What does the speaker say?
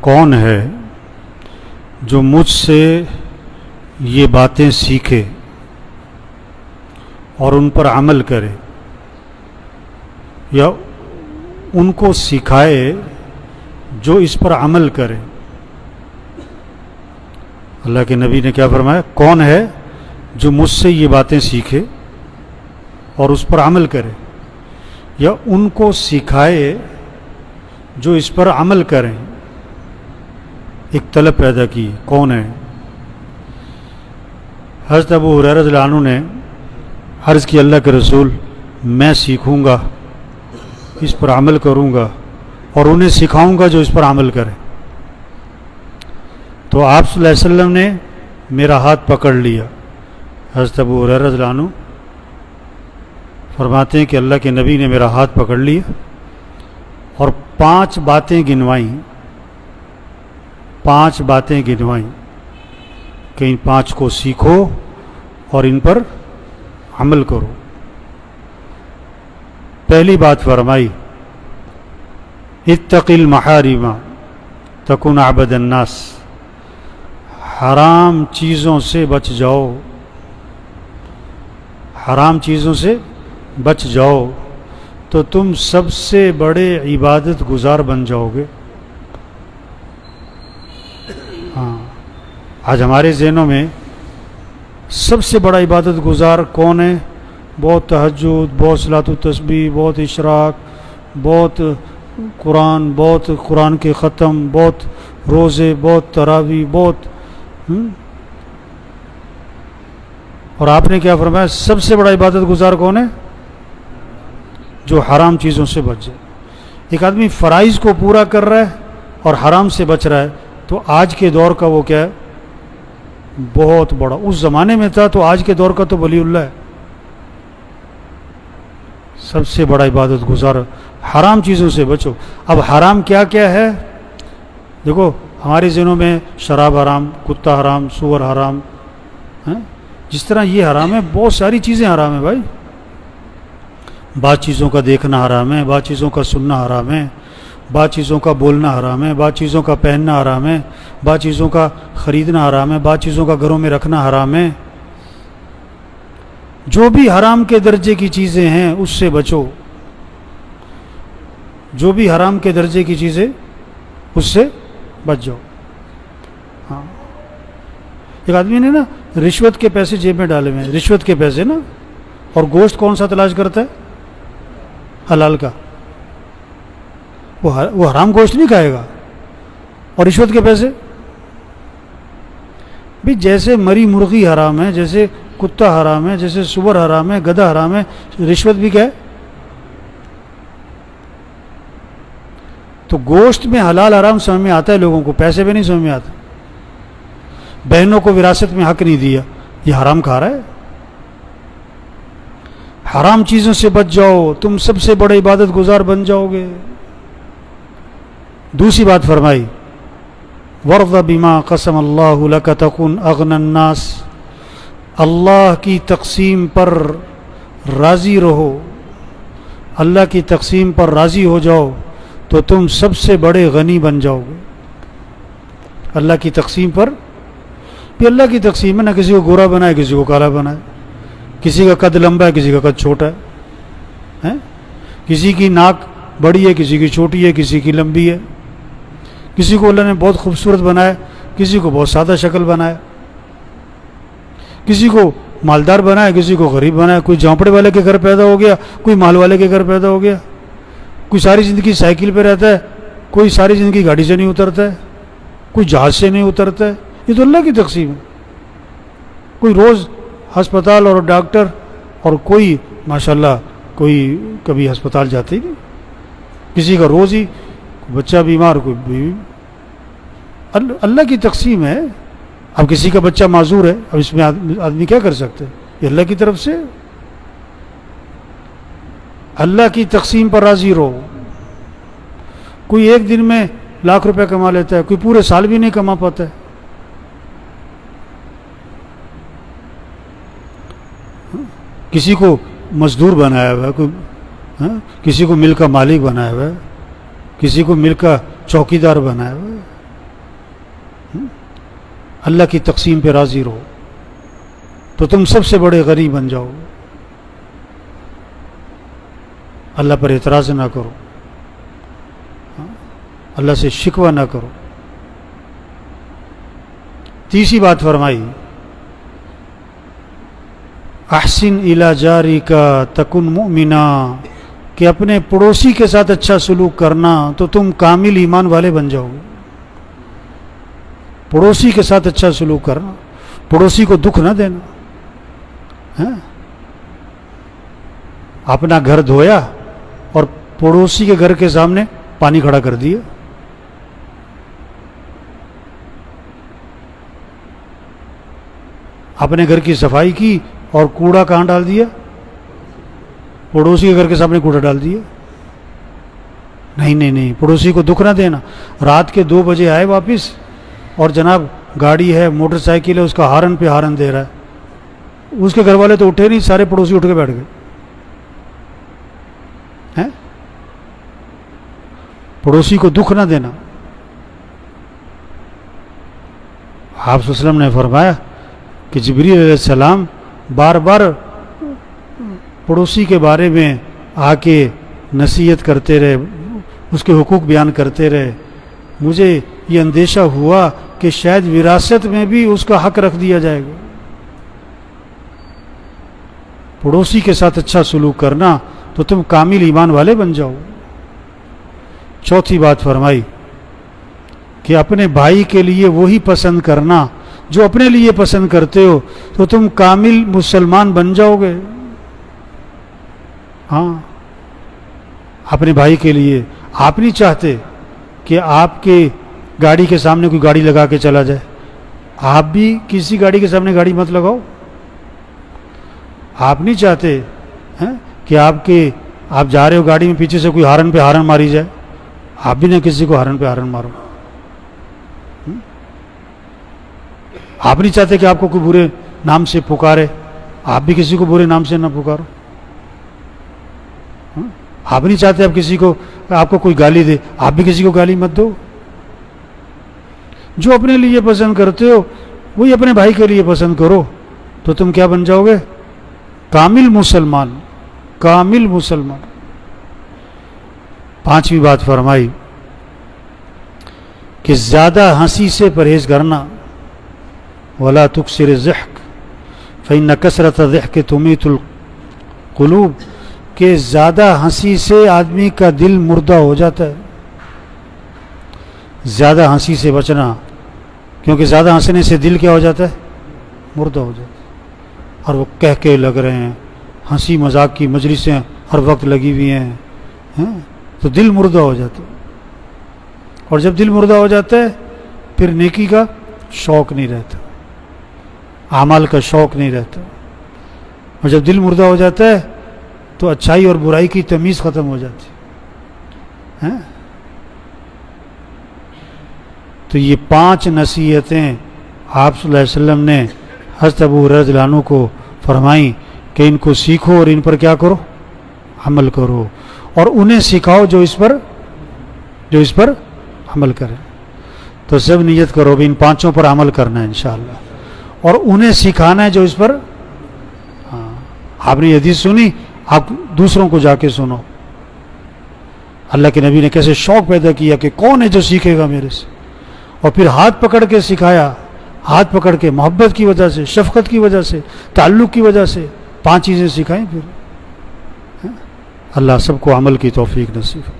کون ہے جو مجھ سے یہ باتیں سیکھے اور ان پر عمل کرے یا ان کو سکھائے جو اس پر عمل کرے؟ اللہ کے نبی نے کیا فرمایا؟ کون ہے جو مجھ سے یہ باتیں سیکھے اور اس پر عمل کرے یا ان کو سکھائے جو اس پر عمل کریں؟ ایک طلب پیدا کی، کون ہے؟ حضرت ابو ہریرہ رضی اللہ عنہ نے عرض کی، اللہ کے رسول میں سیکھوں گا، اس پر عمل کروں گا اور انہیں سکھاؤں گا جو اس پر عمل کرے۔ تو آپ صلی اللہ علیہ وسلم نے میرا ہاتھ پکڑ لیا۔ حضرت ابو ہریرہ رضی اللہ عنہ فرماتے ہیں کہ اللہ کے نبی نے میرا ہاتھ پکڑ لیا اور 5 باتیں گنوائیں، 5 باتیں گنوائیں کہ ان 5 کو سیکھو اور ان پر عمل کرو۔ پہلی بات فرمائی، اتق المحارم تکن عبد الناس، حرام چیزوں سے بچ جاؤ، حرام چیزوں سے بچ جاؤ تو تم سب سے بڑے عبادت گزار بن جاؤ گے۔ ہاں، آج ہمارے ذہنوں میں سب سے بڑا عبادت گزار کون ہے؟ بہت تہجد، بہت صلاۃ التسبیح، بہت اشراق، بہت قرآن، بہت قرآن کے ختم، بہت روزے، بہت تراویح، بہت اور آپ نے کیا فرمایا؟ سب سے بڑا عبادت گزار کون ہے؟ جو حرام چیزوں سے بچ جائے۔ ایک آدمی فرائض کو پورا کر رہا ہے اور حرام سے بچ رہا ہے تو آج کے دور کا وہ کیا ہے؟ بہت بڑا، اس زمانے میں تھا تو آج کے دور کا تو ولی اللہ ہے۔ سب سے بڑا عبادت گزار، حرام چیزوں سے بچو۔ اب حرام کیا کیا ہے؟ دیکھو ہمارے ذہنوں میں شراب حرام، کتا حرام، سور حرام، جس طرح یہ حرام ہے بہت ساری چیزیں حرام ہیں بھائی۔ بعض چیزوں کا دیکھنا حرام ہے، بعض چیزوں کا سننا حرام ہے، بعض چیزوں کا بولنا حرام ہے، بعض چیزوں کا پہننا حرام ہے، بعض چیزوں کا خریدنا حرام ہے، بعض چیزوں کا گھروں میں رکھنا حرام ہے۔ جو بھی حرام کے درجے کی چیزیں ہیں اس سے بچو، جو بھی حرام کے درجے کی چیزیں اس سے بچ جاؤ۔ ہاں، ایک آدمی نے نا رشوت کے پیسے جیب میں ڈالے ہوئے ہیں، رشوت کے پیسے نا، اور گوشت کون سا تلاش کرتا ہے؟ حلال کا۔ وہ حرام گوشت نہیں کھائے گا، اور رشوت کے پیسے بھی، جیسے مری مرغی حرام ہے، جیسے کتا حرام ہے، جیسے سور حرام ہے، گدھا حرام ہے، رشوت بھی کیا ہے؟ تو گوشت میں حلال حرام سمجھ میں آتا ہے لوگوں کو، پیسے میں نہیں سمجھ میں آتا۔ بہنوں کو وراثت میں حق نہیں دیا، یہ حرام کھا رہا ہے۔ حرام چیزوں سے بچ جاؤ، تم سب سے بڑے عبادت گزار بن جاؤ گے۔ دوسری بات فرمائی، وَرْضَ بِمَا قَسَمَ اللَّهُ لَكَ تَكُنْ أَغْنَى النَّاسِ، اللہ کی تقسیم پر راضی رہو، اللہ کی تقسیم پر راضی ہو جاؤ تو تم سب سے بڑے غنی بن جاؤ گے۔ اللہ کی تقسیم پر بھی، اللہ کی تقسیم ہے، نہ کسی کو گورا بنائے کسی کو کالا بنائے، کسی کا قد لمبا ہے کسی کا قد چھوٹا ہے، کسی کی ناک بڑی ہے کسی کی چھوٹی ہے، کسی کی لمبی ہے، کسی کو اللہ نے بہت خوبصورت بنایا، کسی کو بہت سادہ شکل بنایا، کسی کو مالدار بنایا کسی کو غریب بنایا، کوئی جھونپڑے والے کے گھر پیدا ہو گیا، کوئی مال والے کے گھر پیدا ہو گیا، کوئی ساری زندگی سائیکل پہ رہتا ہے، کوئی ساری زندگی گاڑی سے نہیں اترتا ہے، کوئی جہاز سے نہیں اترتا ہے۔ یہ تو اللہ کی تقسیم ہے۔ کوئی روز ہسپتال اور ڈاکٹر، اور کوئی ماشاءاللہ کوئی کبھی ہسپتال جاتے ہی نہیں، کسی کا روز ہی بچہ بیمار، کوئی بیوی۔ اللہ کی تقسیم ہے۔ اب کسی کا بچہ معذور ہے، اب اس میں آدمی کیا کر سکتے؟ یہ اللہ کی طرف سے۔ اللہ کی تقسیم پر راضی رہو۔ کوئی ایک دن میں لاکھ روپے کما لیتا ہے، کوئی پورے سال بھی نہیں کما پاتا ہے۔ کسی کو مزدور بنایا ہوا ہے، کسی کو ملک کا مالک بنایا ہوا ہے، کسی کو ملک کا چوکیدار بنایا ہوا ہے۔ اللہ کی تقسیم پہ راضی رہو تو تم سب سے بڑے غنی بن جاؤ. اللہ پر اعتراض نہ کرو، اللہ سے شکوہ نہ کرو. تیسری بات فرمائی احسن الی جارک تکن مؤمنا، کہ اپنے پڑوسی کے ساتھ اچھا سلوک کرنا تو تم کامل ایمان والے بن جاؤ گے. پڑوسی کے ساتھ اچھا سلوک کرنا، پڑوسی کو دکھ نہ دینا. اپنا گھر دھویا اور پڑوسی کے گھر کے سامنے پانی کھڑا کر دیا. اپنے گھر کی صفائی کی اور کوڑا کہاں ڈال دیا؟ پڑوسی کے گھر کے سامنے کوڑا ڈال دیا. نہیں، پڑوسی کو دکھ نہ دینا. رات کے 2 بجے آئے واپس اور جناب گاڑی ہے، موٹر سائیکل ہے، اس کا ہارن پہ ہارن دے رہا ہے. اس کے گھر والے تو اٹھے نہیں، سارے پڑوسی اٹھ کے بیٹھ گئے. پڑوسی کو دکھ نہ دینا. آپ صلی اللہ علیہ وسلم نے فرمایا کہ جبریل علیہ السلام بار بار پڑوسی کے بارے میں آ کے نصیحت کرتے رہے، اس کے حقوق بیان کرتے رہے. مجھے یہ اندیشہ ہوا کہ شاید وراثت میں بھی اس کا حق رکھ دیا جائے گا. پڑوسی کے ساتھ اچھا سلوک کرنا تو تم کامل ایمان والے بن جاؤ. چوتھی بات فرمائی کہ اپنے بھائی کے لیے وہی پسند کرنا جو اپنے لیے پسند کرتے ہو تو تم کامل مسلمان بن جاؤ گے. ہاں، اپنے بھائی کے لیے آپ نہیں چاہتے کہ آپ کے گاڑی کے سامنے کوئی گاڑی لگا کے چلا جائے. آپ بھی کسی گاڑی کے سامنے گاڑی مت لگاؤ. آپ نہیں چاہتے کہ آپ جا رہے ہو گاڑی میں، پیچھے سے کوئی ہارن پہ ہارن ماری جائے. آپ بھی نہ کسی کو ہارن پہ ہارن مارو. آپ نہیں چاہتے کہ آپ کو کوئی برے نام سے پکارے. آپ بھی کسی کو برے نام سے نہ پکارو. آپ نہیں چاہتے آپ کو کوئی گالی دے. آپ بھی کسی کو گالی مت دو. جو اپنے لیے پسند کرتے ہو وہی اپنے بھائی کے لیے پسند کرو تو تم کیا بن جاؤ گے؟ کامل مسلمان. کامل مسلمان. پانچویں بات فرمائی کہ زیادہ ہنسی سے پرہیز کرنا. ولا تکثر الضحک فإن کثرة الضحک تمیت القلوب، کہ زیادہ ہنسی سے آدمی کا دل مردہ ہو جاتا ہے. زیادہ ہنسی سے بچنا، کیونکہ زیادہ ہنسنے سے دل کیا ہو جاتا ہے؟ مردہ ہو جاتا ہے. اور وہ کہہ کے لگ رہے ہیں، ہنسی مذاق کی مجلسیں ہر وقت لگی ہوئی ہیں، تو دل مردہ ہو جاتا ہے. اور جب دل مردہ ہو جاتا ہے پھر نیکی کا شوق نہیں رہتا، اعمال کا شوق نہیں رہتا. اور جب دل مردہ ہو جاتا ہے تو اچھائی اور برائی کی تمیز ختم ہو جاتی ہے. تو یہ 5 نصیحتیں آپ صلی اللہ علیہ وسلم نے حضرت ابو ہریرہ رضی اللہ عنہ کو فرمائیں کہ ان کو سیکھو اور ان پر کیا کرو؟ عمل کرو. اور انہیں سکھاؤ جو اس پر عمل کریں. تو سب نیت کرو بھی ان 5 پر عمل کرنا ہے انشاءاللہ، اور انہیں سکھانا ہے جو اس پر. آپ نے حدیث سنی، آپ دوسروں کو جا کے سنو. اللہ کے نبی نے کیسے شوق پیدا کیا کہ کون ہے جو سیکھے گا میرے سے، اور پھر ہاتھ پکڑ کے سکھایا. ہاتھ پکڑ کے محبت کی وجہ سے، شفقت کی وجہ سے، تعلق کی وجہ سے 5 چیزیں سکھائیں. پھر اللہ سب کو عمل کی توفیق نصیب.